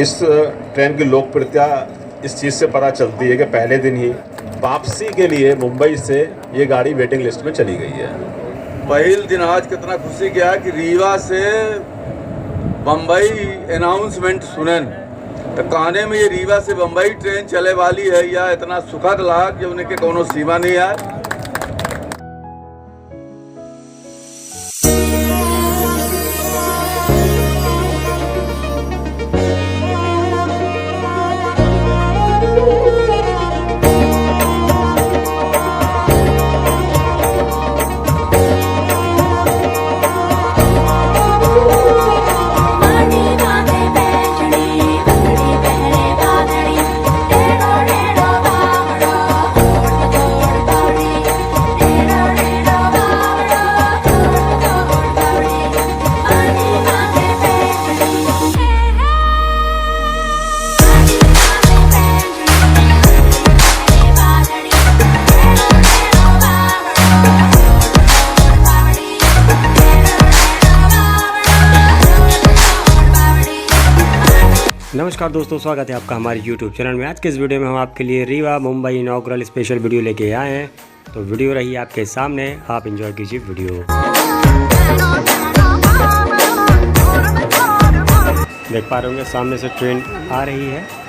इस ट्रेन की लोकप्रियता इस चीज़ से पता चलती है कि पहले दिन ही वापसी के लिए मुंबई से ये गाड़ी वेटिंग लिस्ट में चली गई है। पहले दिन आज कितना खुशी गया कि रीवा से बम्बई अनाउंसमेंट सुनन तो कहने में ये रीवा से बम्बई ट्रेन चले वाली है, या इतना सुखद लगा कि उनके कोनो सीमा नहीं है। नमस्कार दोस्तों, स्वागत है आपका हमारे YouTube चैनल में। आज के इस वीडियो में हम आपके लिए Rewa Mumbai inaugural special video लेके आए हैं। तो वीडियो रही आपके सामने, आप एंजॉय कीजिए वीडियो। देख पा रहे होंगे सामने से ट्रेन आ रही है।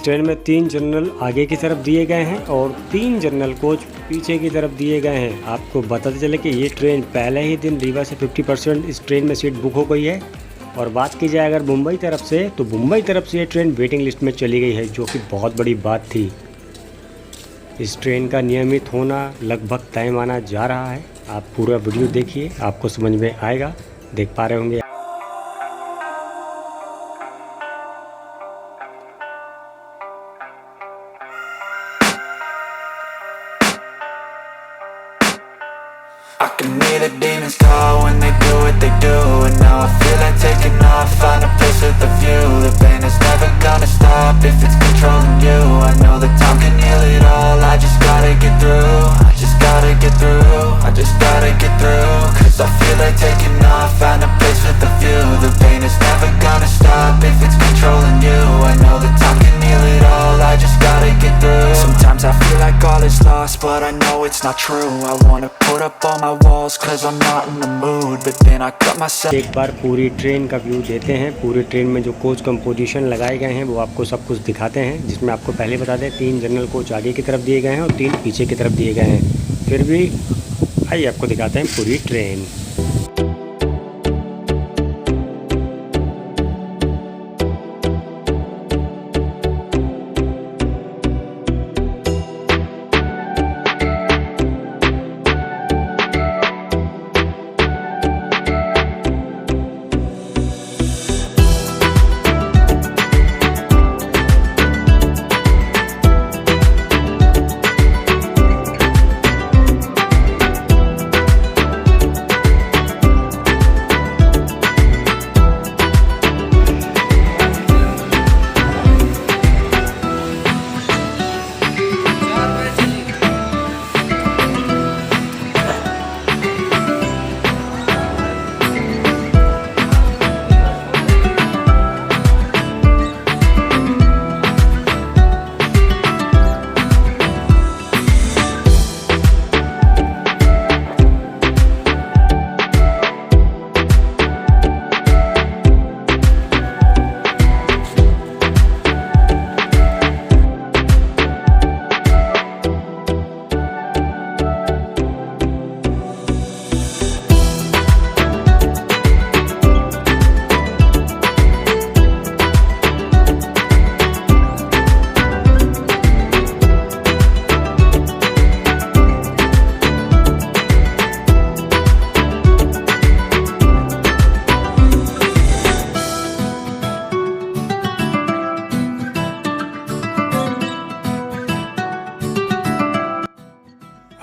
इस ट्रेन में 3 जनरल आगे की तरफ दिए गए हैं और 3 जनरल कोच पीछे की तरफ दिए गए हैं। आपको बताते चले कि ये ट्रेन पहले ही दिन रीवा से 50% इस ट्रेन में सीट बुक हो गई है। और बात की जाए अगर मुंबई तरफ से, तो मुंबई तरफ से ये ट्रेन वेटिंग लिस्ट में चली गई है, जो कि बहुत बड़ी बात थी। इस ट्रेन का नियमित होना लगभग तय माना जा रहा है। आप पूरा वीडियो देखिए, आपको समझ में आएगा। देख पा रहे होंगे। I can hear the demons call when they do what they do. And now I feel like taking off, find a place with a view. The pain is never gonna stop if it's controlling you. I know that time can heal it all, I just gotta get through. I just gotta get through, I just gotta get through. Cause I feel like taking off, find a place with a view. The pain is never gonna stop if it's controlling you. I know that time can heal it all, I just gotta get through. Sometimes I feel like all is lost, but I know it's not true. I wanna put up all my walls cause I'm not in the mood, but then I cut myself. एक बार पूरी train का view देते हैं। पूरी train में जो coach composition लगाए गए हैं वो आपको सब कुछ दिखाते हैं, जिसमें आपको पहले बता दें 3 जनरल कोच आगे की तरफ दिए गए हैं और 3 पीछे की तरफ दिए गए हैं। फिर भी आइए आपको दिखाते हैं पूरी ट्रेन।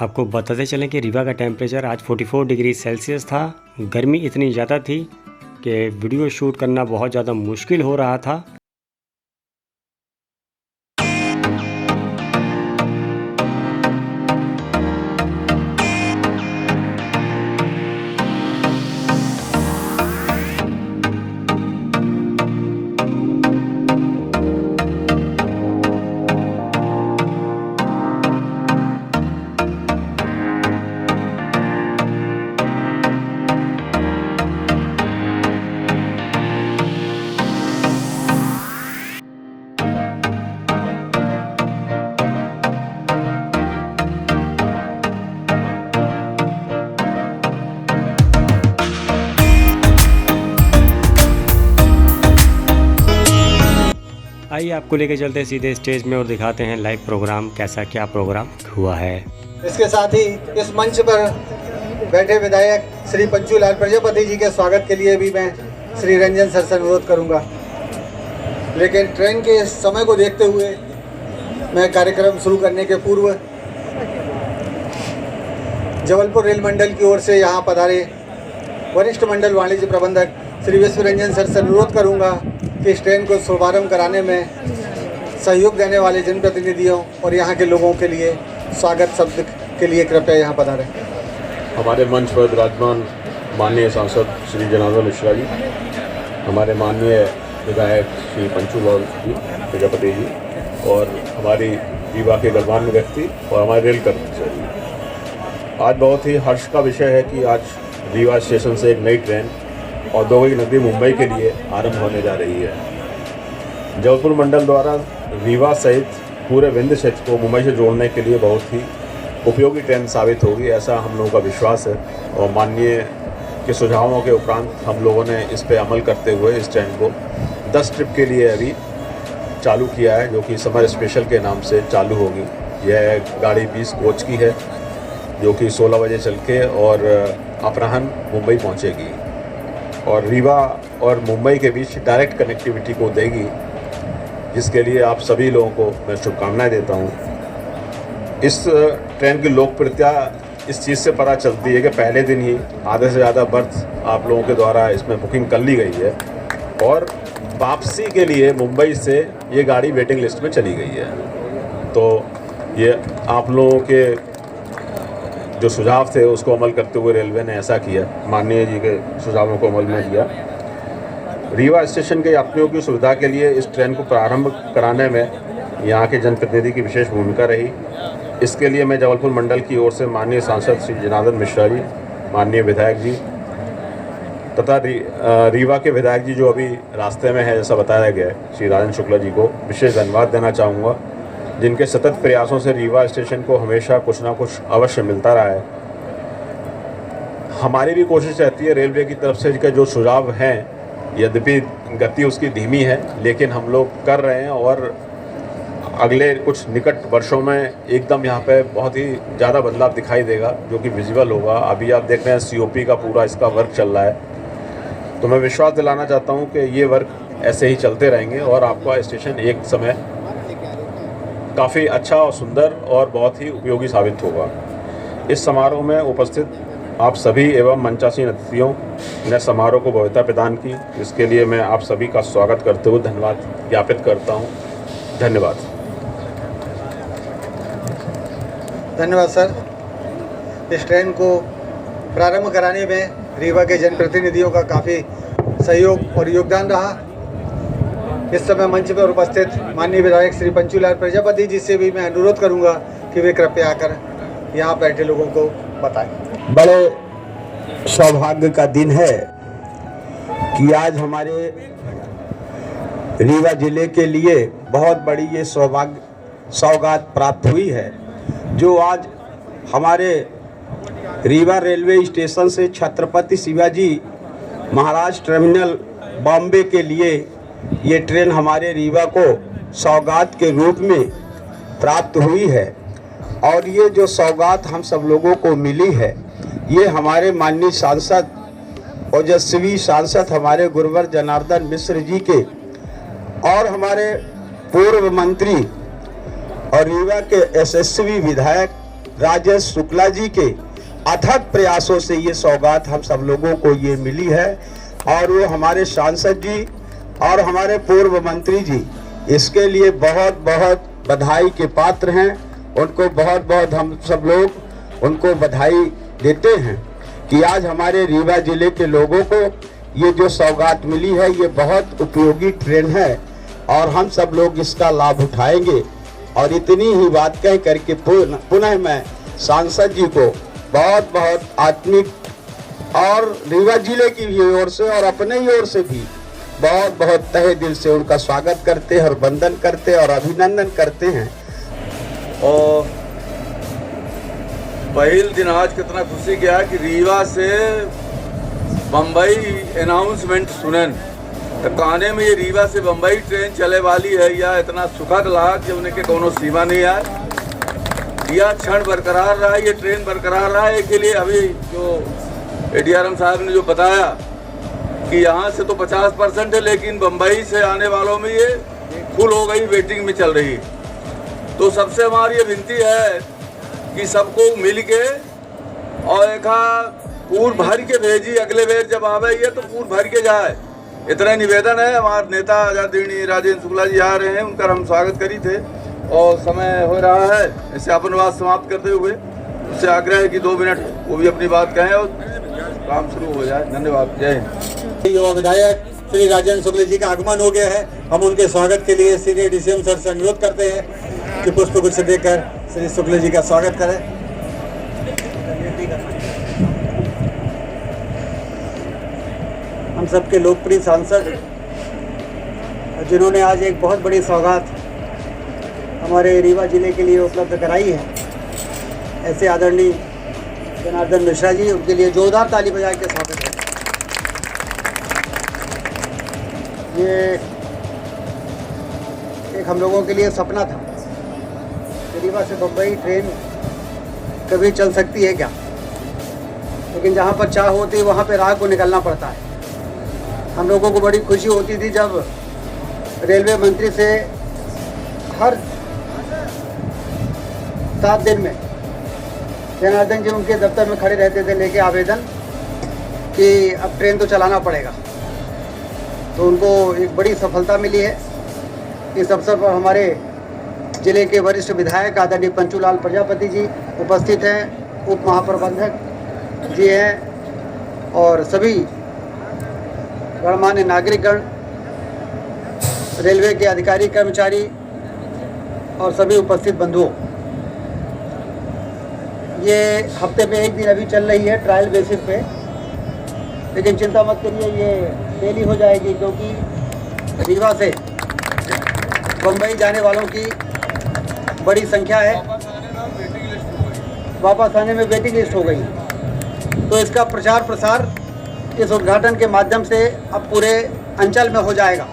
आपको बताते चलें कि रीवा का टेम्परेचर आज 44 डिग्री सेल्सियस था। गर्मी इतनी ज़्यादा थी कि वीडियो शूट करना बहुत ज़्यादा मुश्किल हो रहा था। आइए आपको लेकर चलते हैं सीधे स्टेज में और दिखाते हैं लाइव प्रोग्राम कैसा क्या प्रोग्राम हुआ है। इसके साथ ही इस मंच पर बैठे विधायक श्री पंचूलाल प्रजापति जी के स्वागत के लिए भी मैं श्री रंजन सर से अनुरोध करूंगा। लेकिन ट्रेन के समय को देखते हुए मैं कार्यक्रम शुरू करने के पूर्व जबलपुर रेल मंडल की ओर से यहाँ पधारे वरिष्ठ मंडल वाणिज्य प्रबंधक श्री विश्व रंजन सर से अनुरोध करूंगा कि इस ट्रेन को शुभारंभ कराने में सहयोग देने वाले जनप्रतिनिधियों और यहाँ के लोगों के लिए स्वागत शब्द के लिए कृपया यहाँ पधारें। हमारे मंच पर विराजमान माननीय सांसद श्री जनार्दन मिश्रा जी, हमारे माननीय विधायक श्री पंचूलाल जी प्रजापति जी और हमारी रीवा के गणमान्य व्यक्ति और हमारे रेल कर्मचारी। आज बहुत ही हर्ष का विषय है कि आज रीवा स्टेशन से एक नई ट्रेन औद्योगिक नगरी मुंबई के लिए आरंभ होने जा रही है। जबलपुर मंडल द्वारा रीवा सहित पूरे विंध्य क्षेत्र को मुंबई से जोड़ने के लिए बहुत ही उपयोगी ट्रेन साबित होगी, ऐसा हम लोगों का विश्वास है। और माननीय के सुझावों के उपरांत हम लोगों ने इस पे अमल करते हुए इस ट्रेन को 10 ट्रिप के लिए अभी चालू किया है, जो कि समर स्पेशल के नाम से चालू होगी। यह गाड़ी 20 कोच की है, जो कि 16 बजे चल के और अपराह्न मुंबई पहुंचेगी और रीवा और मुंबई के बीच डायरेक्ट कनेक्टिविटी को देगी, जिसके लिए आप सभी लोगों को मैं शुभकामनाएं देता हूं। इस ट्रेन की लोकप्रियता इस चीज़ से पता चलती है कि पहले दिन ही आधे से ज़्यादा बर्थ आप लोगों के द्वारा इसमें बुकिंग कर ली गई है और वापसी के लिए मुंबई से ये गाड़ी वेटिंग लिस्ट में चली गई है। तो ये आप लोगों के जो सुझाव थे उसको अमल करते हुए रेलवे ने ऐसा किया, माननीय जी के सुझावों को अमल में किया। रीवा स्टेशन के यात्रियों की सुविधा के लिए इस ट्रेन को प्रारंभ कराने में यहाँ के जनप्रतिनिधि की विशेष भूमिका रही। इसके लिए मैं जबलपुर मंडल की ओर से माननीय सांसद श्री जनार्दन मिश्रा जी, माननीय विधायक जी तथा रीवा के विधायक जी जो अभी रास्ते में है जैसा बताया गया है, श्री राजन शुक्ला जी को विशेष धन्यवाद देना चाहूँगा, जिनके सतत प्रयासों से रीवा स्टेशन को हमेशा कुछ ना कुछ अवश्य मिलता रहा है। हमारी भी कोशिश रहती है रेलवे की तरफ से कि जो सुझाव हैं, यद्यपि गति उसकी धीमी है, लेकिन हम लोग कर रहे हैं और अगले कुछ निकट वर्षों में एकदम यहाँ पे बहुत ही ज़्यादा बदलाव दिखाई देगा, जो कि विजिबल होगा। अभी आप देख रहे हैं COP का पूरा इसका वर्क चल रहा है, तो मैं विश्वास दिलाना चाहता हूँ कि ये वर्क ऐसे ही चलते रहेंगे और आपका स्टेशन एक समय काफ़ी अच्छा और सुंदर और बहुत ही उपयोगी साबित होगा। इस समारोह में उपस्थित आप सभी एवं मंचासीन अतिथियों ने समारोह को भव्यता प्रदान की, इसके लिए मैं आप सभी का स्वागत करते हुए धन्यवाद ज्ञापित करता हूँ। धन्यवाद। धन्यवाद सर। इस ट्रेन को प्रारंभ कराने में रीवा के जनप्रतिनिधियों का काफ़ी सहयोग और योगदान रहा। इस समय मंच पर उपस्थित माननीय विधायक श्री पंचूलाल प्रजापति जी से भी मैं अनुरोध करूंगा कि वे कृपया आकर यहाँ बैठे लोगों को बताएं। बड़े सौभाग्य का दिन है कि आज हमारे रीवा जिले के लिए बहुत बड़ी ये सौगात प्राप्त हुई है, जो आज हमारे रीवा रेलवे स्टेशन से छत्रपति शिवाजी महाराज टर्मिनल बॉम्बे के लिए ये ट्रेन हमारे रीवा को सौगात के रूप में प्राप्त हुई है। और ये जो सौगात हम सब लोगों को मिली है, ये हमारे माननीय सांसद ओजस्वी सांसद हमारे गुरुवर जनार्दन मिश्र जी के और हमारे पूर्व मंत्री और रीवा के यशस्वी विधायक राजेश शुक्ला जी के अथक प्रयासों से ये सौगात हम सब लोगों को ये मिली है। और वो हमारे सांसद जी और हमारे पूर्व मंत्री जी इसके लिए बहुत बहुत बधाई के पात्र हैं। उनको बहुत बहुत हम सब लोग उनको बधाई देते हैं कि आज हमारे रीवा जिले के लोगों को ये जो सौगात मिली है, ये बहुत उपयोगी ट्रेन है और हम सब लोग इसका लाभ उठाएंगे। और इतनी ही बात कह करके पुनः मैं सांसद जी को बहुत बहुत आत्मिक और रीवा जिले की भी ओर से और अपने ही ओर से भी बहुत बहुत तहे दिल से उनका स्वागत करते हैं और वंदन करते हैं और अभिनंदन करते हैं। और पहल दिन आज कितना खुशी गया कि रीवा से बम्बई अनाउंसमेंट सुनन तो कहने में ये रीवा से बम्बई ट्रेन चले वाली है, या इतना सुखद लगा कि उनके कोनो सीमा नहीं है। यह क्षण बरकरार रहा, ये ट्रेन बरकरार रहा है। के लिए अभी जो ADRM साहब ने जो बताया कि यहाँ से तो 50% है, लेकिन बम्बई से आने वालों में ये फुल हो गई, वेटिंग में चल रही। तो सबसे हमारी ये विनती है कि सबको मिल के और एक पूर भर के भेजी, अगले बेर जब आवे ये तो पूर भर के जाए, इतना निवेदन है। हमारे नेता आजादी राजेंद्र शुक्ला जी आ रहे हैं, उनका हम स्वागत करी थे और समय हो रहा है, इससे अपन बात समाप्त करते हुए उससे आग्रह है कि 2 मिनट वो भी अपनी बात कहें और काम शुरू हो जाए। धन्यवाद। जय हिंद। युवा विधायक श्री राजेंद्र शुक्ला जी का आगमन हो गया है। हम उनके स्वागत के लिए सीनियर DCM सर से अनुरोध करते हैं कि पुष्प गुच्छ देकर श्री शुक्ला जी का स्वागत करें। हम सबके लोकप्रिय सांसद जिन्होंने आज एक बहुत बड़ी सौगात हमारे रीवा ज़िले के लिए उपलब्ध कराई है, ऐसे आदरणीय जनार्दन मिश्रा जी, उनके लिए जोरदार ताली बजा के स्वागत है। ये एक हम लोगों के लिए सपना था कि रीवा से बम्बई ट्रेन कभी चल सकती है क्या, लेकिन जहाँ पर चाह होती वहाँ पर राह को निकलना पड़ता है। हम लोगों को बड़ी खुशी होती थी जब रेलवे मंत्री से हर 7 दिन में जनार्दन जी उनके दफ्तर में खड़े रहते थे लेके आवेदन कि अब ट्रेन तो चलाना पड़ेगा। तो उनको एक बड़ी सफलता मिली है। इस अवसर पर हमारे ज़िले के वरिष्ठ विधायक आदरणीय पंचूलाल प्रजापति जी उपस्थित हैं, उप महाप्रबंधक जी हैं और सभी गणमान्य नागरिकगण, रेलवे के अधिकारी कर्मचारी और सभी उपस्थित बंधुओं। ये हफ्ते में एक दिन अभी चल रही है ट्रायल बेसिस पे, लेकिन चिंता मत करिए, ये डेली हो जाएगी, क्योंकि रीवा से बम्बई जाने वालों की बड़ी संख्या है। वापस आने में वेटिंग लिस्ट हो गई, तो इसका प्रचार प्रसार इस उद्घाटन के माध्यम से अब पूरे अंचल में हो जाएगा।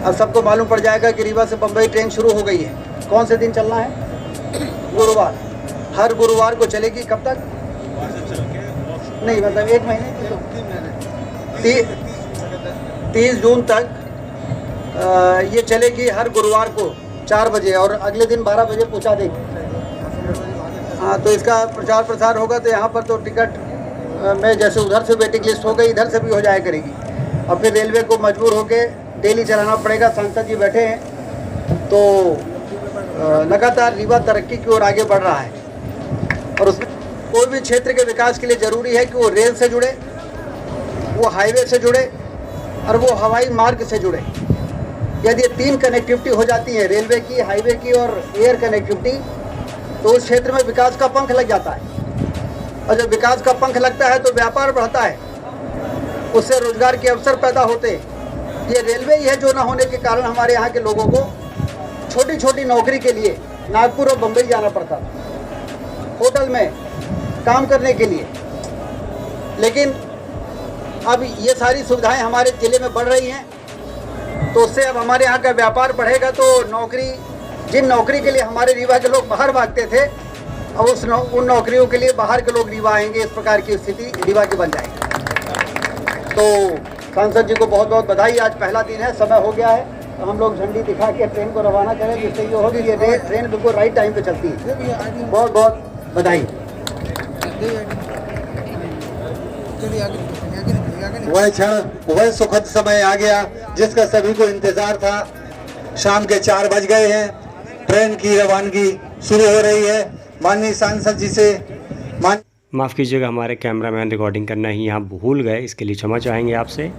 अब सबको मालूम पड़ जाएगा कि रीवा से बम्बई ट्रेन शुरू हो गई है। कौन से दिन चलना है? गुरुवार। हर गुरुवार को चलेगी। कब तक? नहीं, मतलब 1 महीने, 30 जून तक ये चलेगी हर गुरुवार को 4 बजे और अगले दिन 12 बजे पहुंचा देगी। हाँ, तो इसका प्रचार प्रसार होगा। तो यहाँ पर तो टिकट में जैसे उधर से वेटिंग लिस्ट हो गई, इधर से भी हो जाया करेगी। और फिर रेलवे को मजबूर होकर डेली चलाना पड़ेगा। सांसद जी बैठे हैं, तो लगातार रीवा तरक्की की ओर आगे बढ़ रहा है और उसमें कोई भी क्षेत्र के विकास के लिए ज़रूरी है कि वो रेल से जुड़े, वो हाईवे से जुड़े और वो हवाई मार्ग से जुड़े। यदि ये 3 कनेक्टिविटी हो जाती है, रेलवे की, हाईवे की और एयर कनेक्टिविटी, तो उस क्षेत्र में विकास का पंख लग जाता है। और जब विकास का पंख लगता है तो व्यापार बढ़ता है, उससे रोजगार के अवसर पैदा होते हैं। ये रेलवे ही है जो न होने के कारण हमारे यहाँ के लोगों को छोटी छोटी नौकरी के लिए नागपुर और बम्बई जाना पड़ता था, होटल में काम करने के लिए। लेकिन अब ये सारी सुविधाएं हमारे ज़िले में बढ़ रही हैं, तो उससे अब हमारे यहाँ का व्यापार बढ़ेगा। तो नौकरी, जिन नौकरी के लिए हमारे रीवा के लोग बाहर भागते थे, अब उन नौकरियों के लिए बाहर के लोग रीवा आएंगे। इस प्रकार की स्थिति रीवा की बन जाएगी। तो सांसद जी को बहुत बहुत बधाई। आज पहला दिन है, समय हो गया है, तो हम लोग झंडी दिखा के ट्रेन को रवाना करें, जिससे ये होगी ये ट्रेन बिल्कुल राइट टाइम पे चलती है। बहुत बहुत बधाई। वह क्षण, वह सुखद समय आ गया जिसका सभी को इंतजार था। शाम के 4 बज गए हैं, ट्रेन की रवानगी शुरू हो रही है। माननीय सांसद जी से माफ़ कीजिएगा, हमारे कैमरामैन रिकॉर्डिंग करना ही यहाँ भूल गए, इसके लिए क्षमा चाहेंगे आपसे।